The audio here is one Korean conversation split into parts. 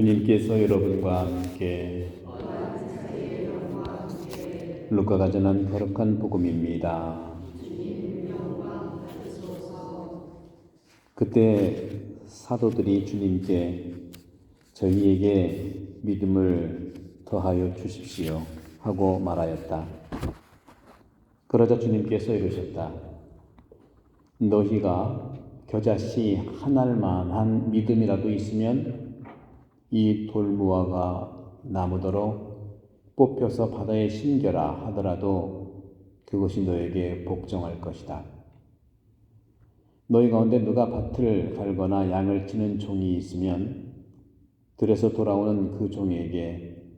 주님께서 여러분과 함께 루카가 전한 거룩한 복음입니다. 그때 사도들이 주님께 저희에게 믿음을 더하여 주십시오 하고 말하였다. 그러자 주님께서 이르셨다. 너희가 겨자씨 한 알만한 믿음이라도 있으면 이 돌무화가 나무더러 뽑혀서 바다에 심겨라 하더라도 그것이 너에게 복종할 것이다. 너희 가운데 누가 밭을 갈거나 양을 치는 종이 있으면 들에서 돌아오는 그 종에게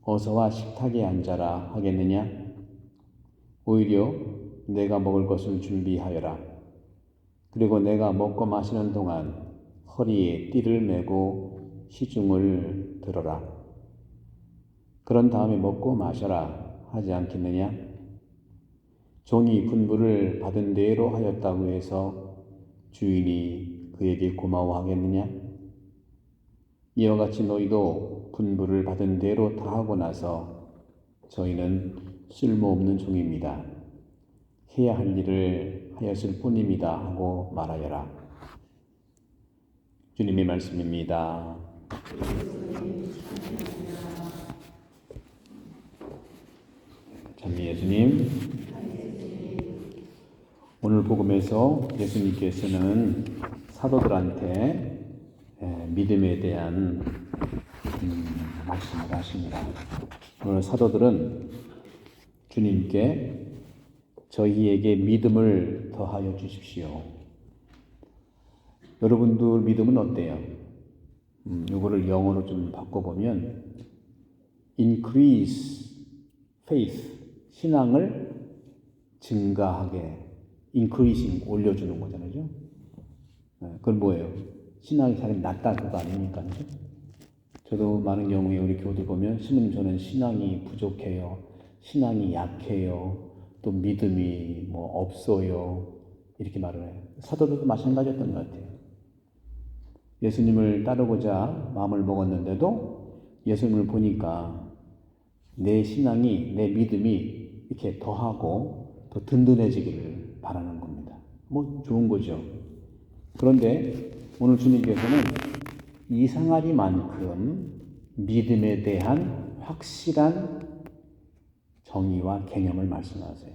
어서와 식탁에 앉아라 하겠느냐? 오히려 내가 먹을 것을 준비하여라. 그리고 내가 먹고 마시는 동안 허리에 띠를 메고 시중을 들어라. 그런 다음에 먹고 마셔라 하지 않겠느냐? 종이 분부를 받은 대로 하였다고 해서 주인이 그에게 고마워하겠느냐? 이와 같이 너희도 분부를 받은 대로 다 하고 나서 저희는 쓸모없는 종입니다. 해야 할 일을 하였을 뿐입니다 하고 말하여라. 주님의 말씀입니다. 찬미 예수님, 오늘 복음에서 예수님께서는 사도들한테 믿음에 대한 말씀을 하십니다. 오늘 사도들은 주님께 저희에게 믿음을 더하여 주십시오. 여러분들 믿음은 어때요? 이거를 영어로 좀 바꿔보면 increase faith, 신앙을 증가하게, increasing, 올려주는 거잖아요. 그건 뭐예요? 신앙이 사람이 낮다 그거 아닙니까? 저도 많은 경우에 우리 교우들 보면 신부님 저는 신앙이 부족해요. 신앙이 약해요. 또 믿음이 없어요. 이렇게 말을 해요. 사도들도 마찬가지였던 것 같아요. 예수님을 따르고자 마음을 먹었는데도 예수님을 보니까 내 신앙이, 내 믿음이 이렇게 더하고 더 든든해지기를 바라는 겁니다. 좋은 거죠. 그런데 오늘 주님께서는 이상하리만큼 믿음에 대한 확실한 정의와 개념을 말씀하세요.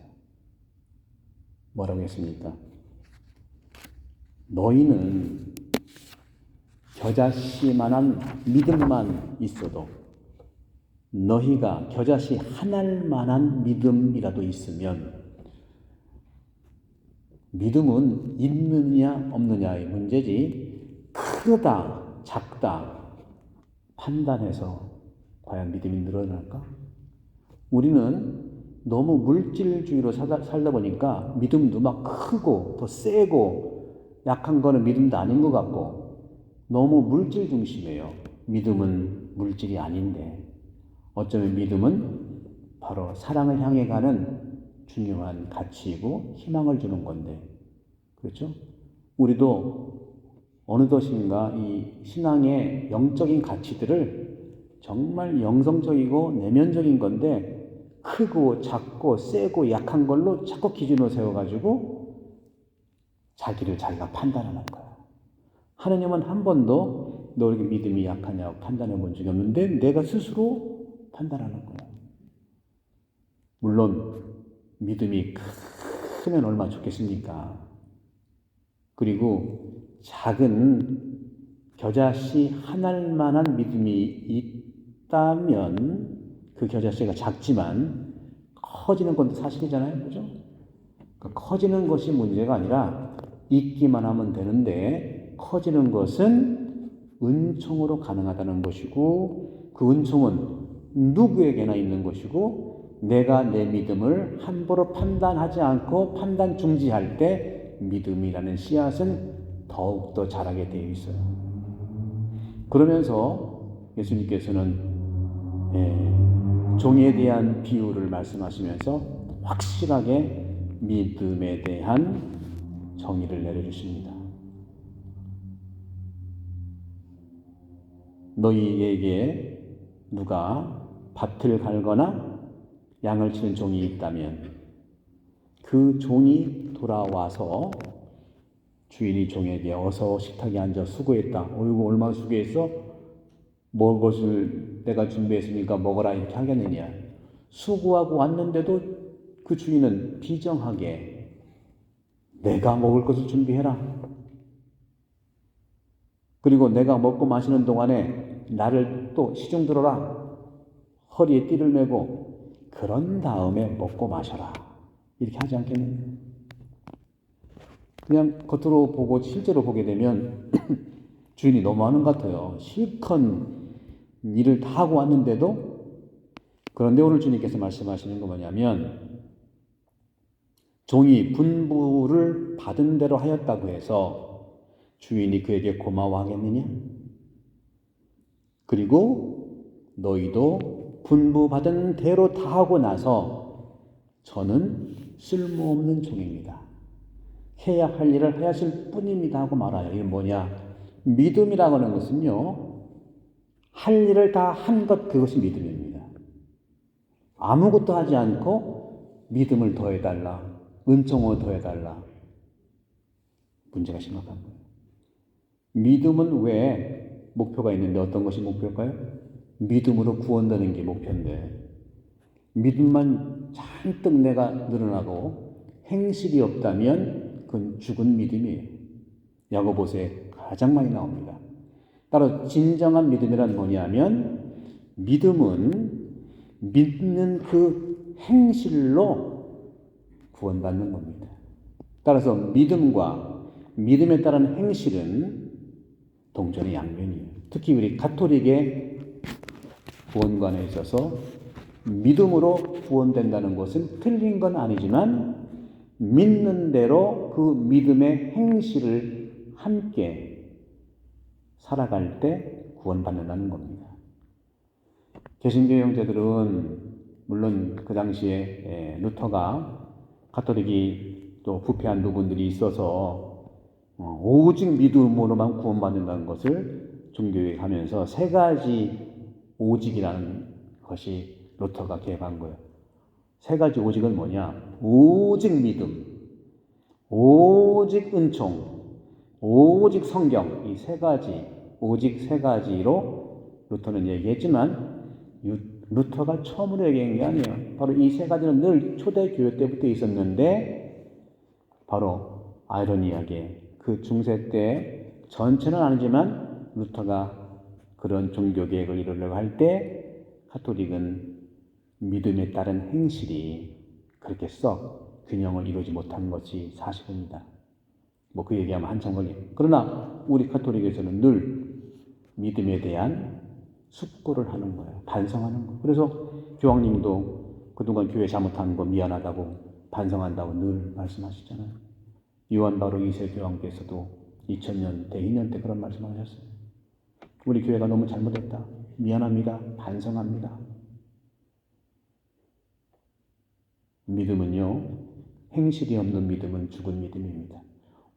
뭐라고 했습니까? 너희는 겨자씨만한 믿음만 있어도, 너희가 겨자씨 한 알만한 믿음이라도 있으면, 믿음은 있느냐 없느냐의 문제지 크다 작다 판단해서 과연 믿음이 늘어날까? 우리는 너무 물질주의로 살다 보니까 믿음도 막 크고 더 세고 약한 거는 믿음도 아닌 것 같고 너무 물질 중심이에요. 믿음은 물질이 아닌데 어쩌면 믿음은 바로 사랑을 향해 가는 중요한 가치이고 희망을 주는 건데, 그렇죠? 우리도 어느덧인가 이 신앙의 영적인 가치들을 정말 영성적이고 내면적인 건데 크고 작고 세고 약한 걸로 자꾸 기준을 세워가지고 자기를 자기가 판단하는 거야. 하느님은 한 번도 너에게 믿음이 약하냐고 판단해 본 적이 없는데 내가 스스로 판단하는 거야. 물론 믿음이 크면 얼마나 좋겠습니까? 그리고 작은 겨자씨 한 알만한 믿음이 있다면 그 겨자씨가 작지만 커지는 건 사실이잖아요. 그죠? 그러니까 커지는 것이 문제가 아니라 있기만 하면 되는데 커지는 것은 은총으로 가능하다는 것이고 그 은총은 누구에게나 있는 것이고 내가 내 믿음을 함부로 판단하지 않고 판단 중지할 때 믿음이라는 씨앗은 더욱더 자라게 되어 있어요. 그러면서 예수님께서는 종에 대한 비유를 말씀하시면서 확실하게 믿음에 대한 정의를 내려주십니다. 너희에게 누가 밭을 갈거나 양을 치는 종이 있다면 그 종이 돌아와서 주인이 종에게 어서 식탁에 앉아 수고했다. 어이구 얼마나 수고했어? 먹을 것을 내가 준비했으니까 먹어라 이렇게 하겠느냐. 수고하고 왔는데도 그 주인은 비정하게 내가 먹을 것을 준비해라. 그리고 내가 먹고 마시는 동안에 나를 또 시중 들어라. 허리에 띠를 메고 그런 다음에 먹고 마셔라. 이렇게 하지 않겠느냐. 그냥 겉으로 보고 실제로 보게 되면 주인이 너무하는 것 같아요. 실컷 일을 다 하고 왔는데도. 그런데 오늘 주님께서 말씀하시는 거 뭐냐면 종이 분부를 받은 대로 하였다고 해서 주인이 그에게 고마워하겠느냐? 그리고 너희도 분부받은 대로 다 하고 나서 저는 쓸모없는 종입니다. 해야 할 일을 하실 뿐입니다 하고 말아요. 이게 뭐냐? 믿음이라고 하는 것은요. 할 일을 다 한 것, 그것이 믿음입니다. 아무것도 하지 않고 믿음을 더해달라. 은총을 더해달라. 문제가 심각한 거예요. 믿음은 왜 목표가 있는데 어떤 것이 목표일까요? 믿음으로 구원되는 게 목표인데 믿음만 잔뜩 내가 늘어나고 행실이 없다면 그건 죽은 믿음이에요. 야고보서에 가장 많이 나옵니다. 따로 진정한 믿음이란 뭐냐면 믿음은 믿는 그 행실로 구원받는 겁니다. 따라서 믿음과 믿음에 따른 행실은 동전의 양면이에요. 특히 우리 가톨릭의 구원관에 있어서 믿음으로 구원된다는 것은 틀린 건 아니지만 믿는 대로 그 믿음의 행실을 함께 살아갈 때 구원받는다는 겁니다. 개신교 형제들은 물론 그 당시에 루터가 가톨릭이 또 부패한 부분들이 있어서 오직 믿음으로만 구원받는다는 것을 종교에 가면서 세 가지 오직이라는 것이 루터가 개혁한 거예요. 세 가지 오직은 뭐냐? 오직 믿음, 오직 은총, 오직 성경. 이 세 가지, 오직 세 가지로 루터는 얘기했지만 루터가 처음으로 얘기한 게 아니에요. 바로 이 세 가지는 늘 초대교회 때부터 있었는데 바로 아이러니하게 그 중세 때 전체는 아니지만 루터가 그런 종교개혁을 이루려고 할 때 가톨릭은 믿음에 따른 행실이 그렇게 썩 균형을 이루지 못한 것이 사실입니다. 뭐 그 얘기하면 한참 걸려요. 그러나 우리 가톨릭에서는 늘 믿음에 대한 숙고를 하는 거예요. 반성하는 거예요. 그래서 교황님도 그동안 교회 잘못한 거 미안하다고 반성한다고 늘 말씀하시잖아요. 요한 바로 2세 교황께서도 2000년 대인년 때 그런 말씀을 하셨어요. 우리 교회가 너무 잘못했다. 미안합니다. 반성합니다. 믿음은요, 행실이 없는 믿음은 죽은 믿음입니다.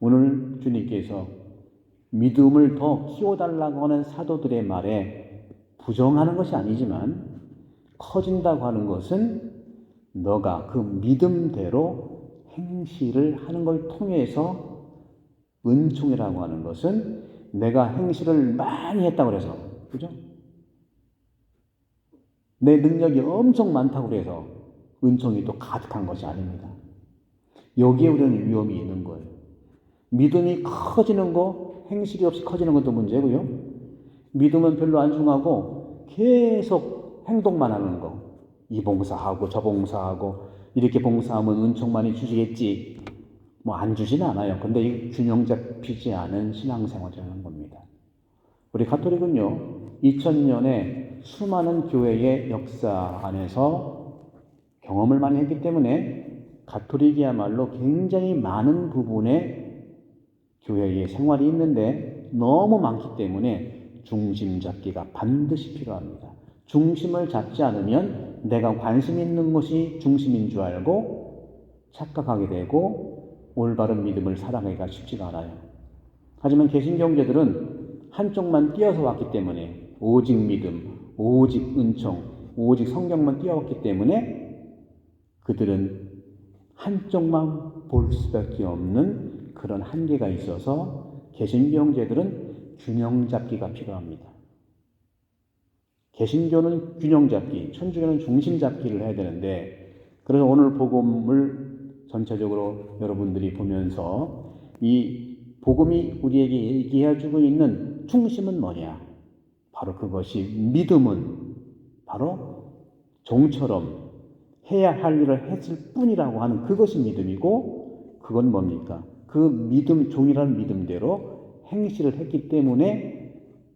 오늘 주님께서 믿음을 더 키워달라고 하는 사도들의 말에 부정하는 것이 아니지만 커진다고 하는 것은 너가 그 믿음대로 행실을 하는 걸 통해서 은총이라고 하는 것은 내가 행실을 많이 했다고 그래서, 그죠? 내 능력이 엄청 많다고 그래서 은총이 또 가득한 것이 아닙니다. 여기에 우리는 위험이 있는 거예요. 믿음이 커지는 거, 행실이 없이 커지는 것도 문제고요. 믿음은 별로 안 중하고 계속 행동만 하는 거. 이 봉사하고 저 봉사하고 이렇게 봉사하면 은총 많이 주시겠지. 뭐 안 주진 않아요. 근데 이 균형 잡히지 않은 신앙생활을 하는 겁니다. 우리 가톨릭은요, 2000년에 수많은 교회의 역사 안에서 경험을 많이 했기 때문에 가톨릭이야말로 굉장히 많은 부분의 교회의 생활이 있는데 너무 많기 때문에 중심 잡기가 반드시 필요합니다. 중심을 잡지 않으면 내가 관심 있는 것이 중심인 줄 알고 착각하게 되고 올바른 믿음을 살아가기가 쉽지가 않아요. 하지만 개신교 형제들은 한쪽만 띄어서 왔기 때문에 오직 믿음, 오직 은총, 오직 성경만 띄워왔기 때문에 그들은 한쪽만 볼 수밖에 없는 그런 한계가 있어서 개신교 형제들은 균형 잡기가 필요합니다. 개신교는 균형 잡기, 천주교는 중심 잡기를 해야 되는데, 그래서 오늘 복음을 전체적으로 여러분들이 보면서 이 복음이 우리에게 얘기해주고 있는 중심은 뭐냐? 바로 그것이 믿음은 바로 종처럼 해야 할 일을 했을 뿐이라고 하는 그것이 믿음이고, 그건 뭡니까? 그 믿음, 종이라는 믿음대로 행실을 했기 때문에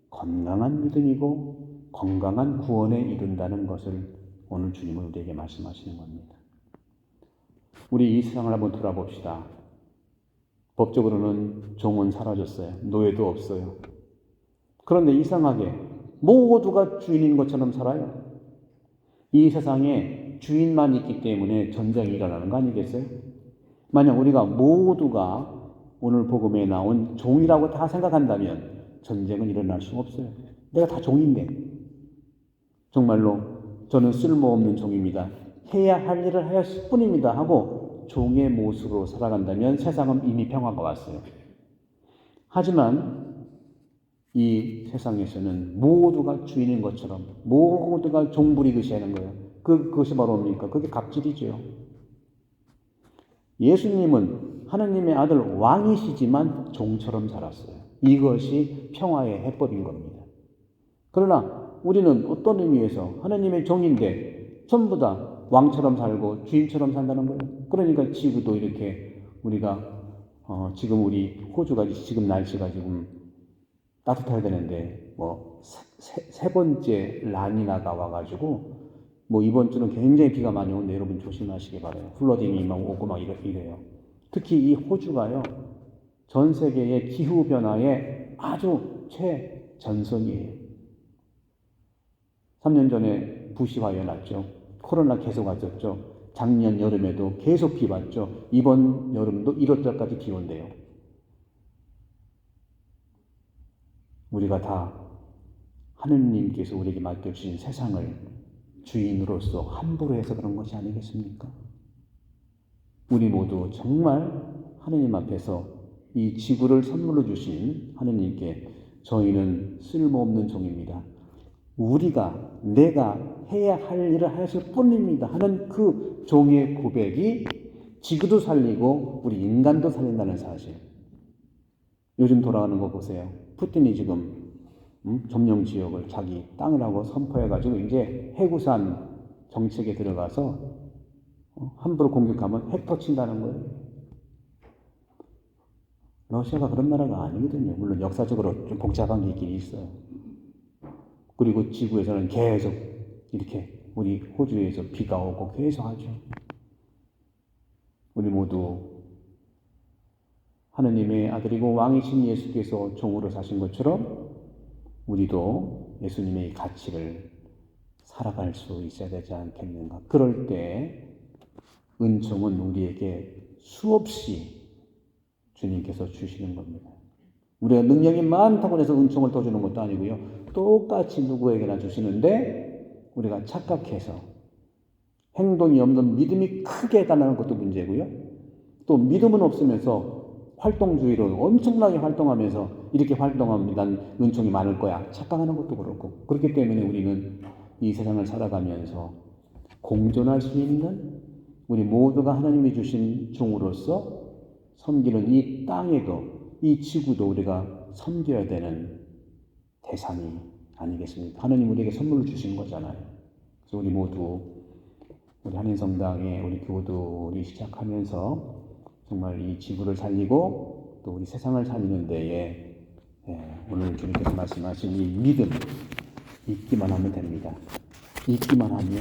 건강한 믿음이고 건강한 구원에 이른다는 것을 오늘 주님은 우리에게 말씀하시는 겁니다. 우리 이 세상을 한번 돌아봅시다. 법적으로는 종은 사라졌어요. 노예도 없어요. 그런데 이상하게 모두가 주인인 것처럼 살아요. 이 세상에 주인만 있기 때문에 전쟁이 일어나는 거 아니겠어요? 만약 우리가 모두가 오늘 복음에 나온 종이라고 다 생각한다면 전쟁은 일어날 수 없어요. 내가 다 종인데, 정말로 저는 쓸모없는 종입니다, 해야 할 일을 하였을 뿐입니다 하고 종의 모습으로 살아간다면 세상은 이미 평화가 왔어요. 하지만 이 세상에서는 모두가 주인인 것처럼 모두가 종부리듯이 하는 거예요. 그것이 바로 뭡니까? 그게 갑질이죠. 예수님은 하느님의 아들 왕이시지만 종처럼 살았어요. 이것이 평화의 해법인 겁니다. 그러나 우리는 어떤 의미에서 하느님의 종인데 전부 다 왕처럼 살고 주인처럼 산다는 거예요. 그러니까 지구도 이렇게 우리가 지금 우리 호주가 지금 날씨가 지금 따뜻해야 되는데 세 번째 라니나가 와가지고 이번 주는 굉장히 비가 많이 오는데 여러분 조심하시기 바라요. 플러딩이 막 오고 막 이래요. 특히 이 호주가요, 전 세계의 기후 변화의 아주 최전선이에요. 3년 전에 부시화에 났죠. 코로나 계속 왔었죠. 작년 여름에도 계속 비 왔죠. 이번 여름도 1월달까지 비 온대요. 우리가 다 하느님께서 우리에게 맡겨주신 세상을 주인으로서 함부로 해서 그런 것이 아니겠습니까? 우리 모두 정말 하느님 앞에서 이 지구를 선물로 주신 하느님께 저희는 쓸모없는 종입니다, 내가 해야 할 일을 하였을 뿐입니다 하는 그 종의 고백이 지구도 살리고 우리 인간도 살린다는 사실. 요즘 돌아가는 거 보세요. 푸틴이 지금 점령 지역을 자기 땅이라고 선포해가지고 이제 해구산 정책에 들어가서 함부로 공격하면 핵 터친다는 거예요. 러시아가 그런 나라가 아니거든요. 물론 역사적으로 좀 복잡한 게 있긴 있어요. 그리고 지구에서는 계속 이렇게 우리 호주에서 비가 오고 계속 하죠. 우리 모두 하느님의 아들이고 왕이신 예수께서 종으로 사신 것처럼 우리도 예수님의 가치를 살아갈 수 있어야 되지 않겠는가. 그럴 때 은총은 우리에게 수없이 주님께서 주시는 겁니다. 우리가 능력이 많다고 해서 은총을 더 주는 것도 아니고요. 똑같이 누구에게나 주시는데 우리가 착각해서 행동이 없는 믿음이 크게 달라는 것도 문제고요. 또 믿음은 없으면서 활동주의로 엄청나게 활동하면서 이렇게 활동하면 난 은총이 많을 거야 착각하는 것도 그렇고, 그렇기 때문에 우리는 이 세상을 살아가면서 공존할 수 있는 우리 모두가 하나님이 주신 종으로서 섬기는 이 땅에도 이 지구도 우리가 섬겨야 되는 대상이 아니겠습니까? 하나님 우리에게 선물을 주신 거잖아요. 그래서 우리 모두 우리 한인성당의 우리 교우들이 시작하면서 정말 이 지구를 살리고 또 우리 세상을 살리는 데에 오늘 주님께서 말씀하신 이 믿음 잊기만 하면 됩니다. 잊기만 하면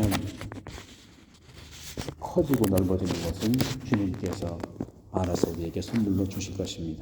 커지고 넓어지는 것은 주님께서 알아서 우리에게 선물로 주실 것입니다.